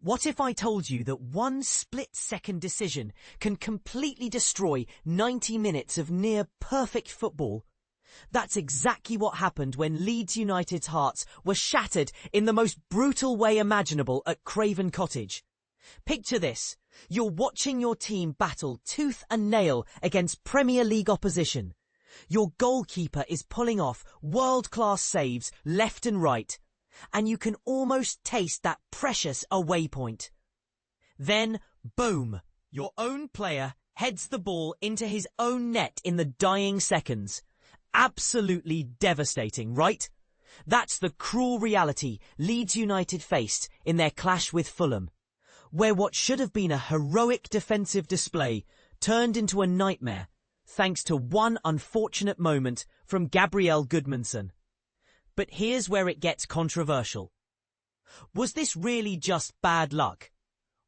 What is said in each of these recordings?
What if I told you that one split-second decision can completely destroy 90 minutes of near-perfect football? That's exactly what happened when Leeds United's hearts were shattered in the most brutal way imaginable at Craven Cottage. Picture this. You're watching your team battle tooth and nail against Premier League opposition. Your goalkeeper is pulling off world-class saves left and right, and you can almost taste that precious away point. Then, boom, your own player heads the ball into his own net in the dying seconds. Absolutely devastating, right? That's the cruel reality Leeds United faced in their clash with Fulham, where what should have been a heroic defensive display turned into a nightmare thanks to one unfortunate moment from Gabriel Goodmanson. But here's where it gets controversial. Was this really just bad luck?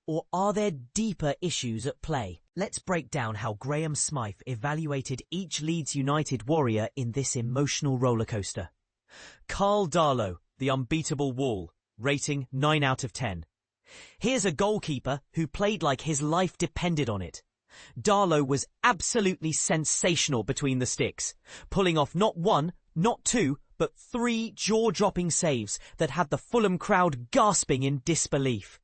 Or are there deeper issues at play? Let's break down how Graham Smythe evaluated each Leeds United warrior in this emotional rollercoaster. Carl Darlow, the unbeatable wall, rating 9 out of 10. Here's a goalkeeper who played like his life depended on it. Darlow was absolutely sensational between the sticks, pulling off not one, not two, but 3 jaw-dropping saves that had the Fulham crowd gasping in disbelief.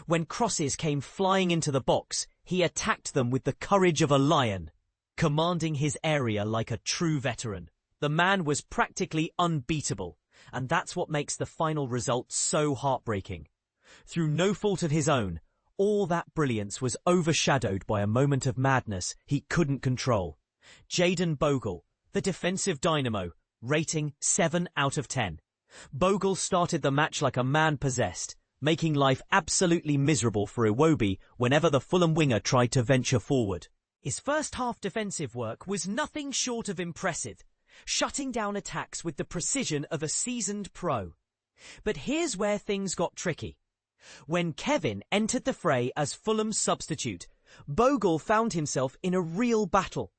When crosses came flying into the box, he attacked them with the courage of a lion, commanding his area like a true veteran. The man was practically unbeatable, and that's what makes the final result so heartbreaking. Through no fault of his own, all that brilliance was overshadowed by a moment of madness he couldn't control. Jayden Bogle, the defensive dynamo, rating 7 out of 10. Bogle started the match like a man possessed, making life absolutely miserable for Iwobi whenever the Fulham winger tried to venture forward. His first half defensive work was nothing short of impressive, shutting down attacks with the precision of a seasoned pro. But here's where things got tricky. When Kevin entered the fray as Fulham's substitute, Bogle found himself in a real battle.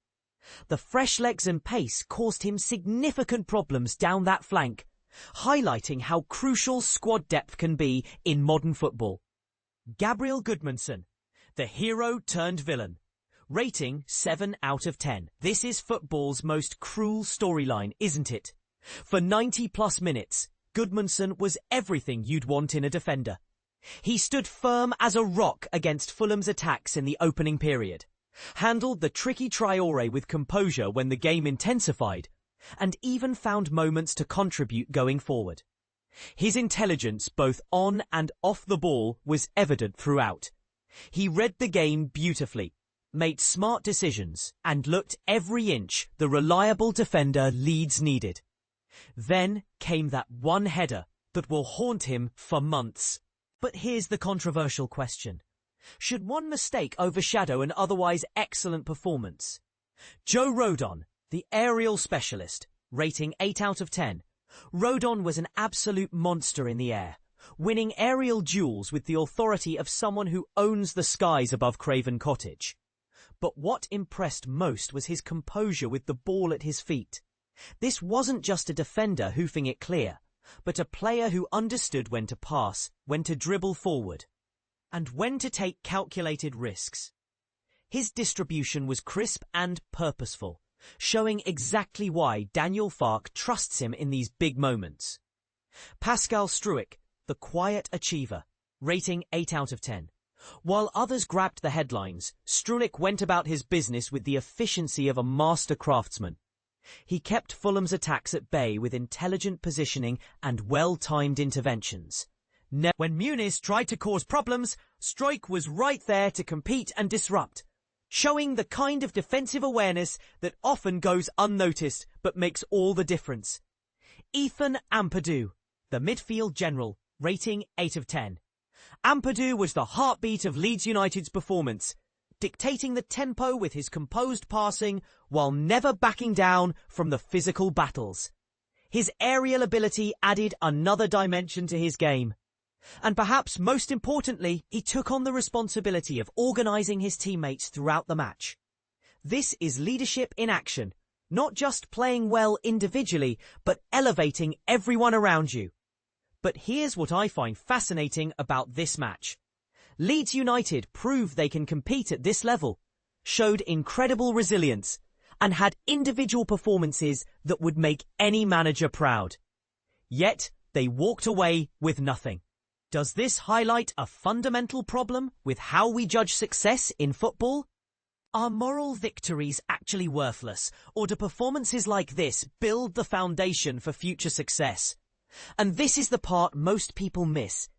The fresh legs and pace caused him significant problems down that flank, highlighting how crucial squad depth can be in modern football. Gabriel Goodmanson, the hero turned villain, rating 7 out of 10. This is football's most cruel storyline, isn't it? For 90-plus minutes, Goodmanson was everything you'd want in a defender. He stood firm as a rock against Fulham's attacks in the opening period, handled the tricky Traore with composure when the game intensified, and even found moments to contribute going forward. His intelligence both on and off the ball was evident throughout. He read the game beautifully, made smart decisions, and looked every inch the reliable defender Leeds needed. Then came that one header that will haunt him for months. But here's the controversial question. Should one mistake overshadow an otherwise excellent performance? Joe Rodon, the aerial specialist, rating 8 out of 10. Rodon was an absolute monster in the air, winning aerial duels with the authority of someone who owns the skies above Craven Cottage. But what impressed most was his composure with the ball at his feet. This wasn't just a defender hoofing it clear, but a player who understood when to pass, when to dribble forward, and when to take calculated risks. His distribution was crisp and purposeful, showing exactly why Daniel Farke trusts him in these big moments. Pascal Struijk, the quiet achiever, rating 8 out of 10. While others grabbed the headlines, Struijk went about his business with the efficiency of a master craftsman. He kept Fulham's attacks at bay with intelligent positioning and well-timed interventions. When Muniz tried to cause problems, Struijk was right there to compete and disrupt, showing the kind of defensive awareness that often goes unnoticed but makes all the difference. Ethan Ampadu, the midfield general, rating 8 of 10. Ampadu was the heartbeat of Leeds United's performance, dictating the tempo with his composed passing while never backing down from the physical battles. His aerial ability added another dimension to his game. And perhaps most importantly, he took on the responsibility of organising his teammates throughout the match. This is leadership in action, not just playing well individually, but elevating everyone around you. But here's what I find fascinating about this match. Leeds United proved they can compete at this level, showed incredible resilience, and had individual performances that would make any manager proud. Yet, they walked away with nothing. Does this highlight a fundamental problem with how we judge success in football? Are moral victories actually worthless, or do performances like this build the foundation for future success? And this is the part most people miss.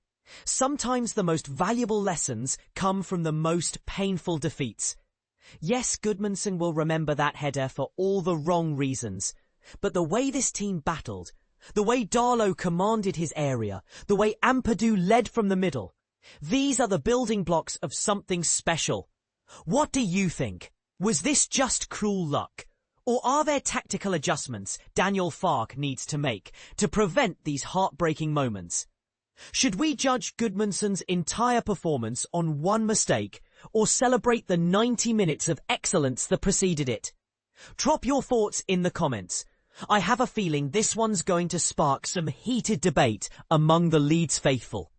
Sometimes the most valuable lessons come from the most painful defeats. Yes, Goodmanson will remember that header for all the wrong reasons, but the way this team battled, the way Darlow commanded his area, the way Ampadu led from the middle, these are the building blocks of something special. What do you think? Was this just cruel luck? Or are there tactical adjustments Daniel Farke needs to make to prevent these heartbreaking moments? Should we judge Goodmanson's entire performance on one mistake, or celebrate the 90 minutes of excellence that preceded it? Drop your thoughts in the comments. I have a feeling this one's going to spark some heated debate among the Leeds faithful.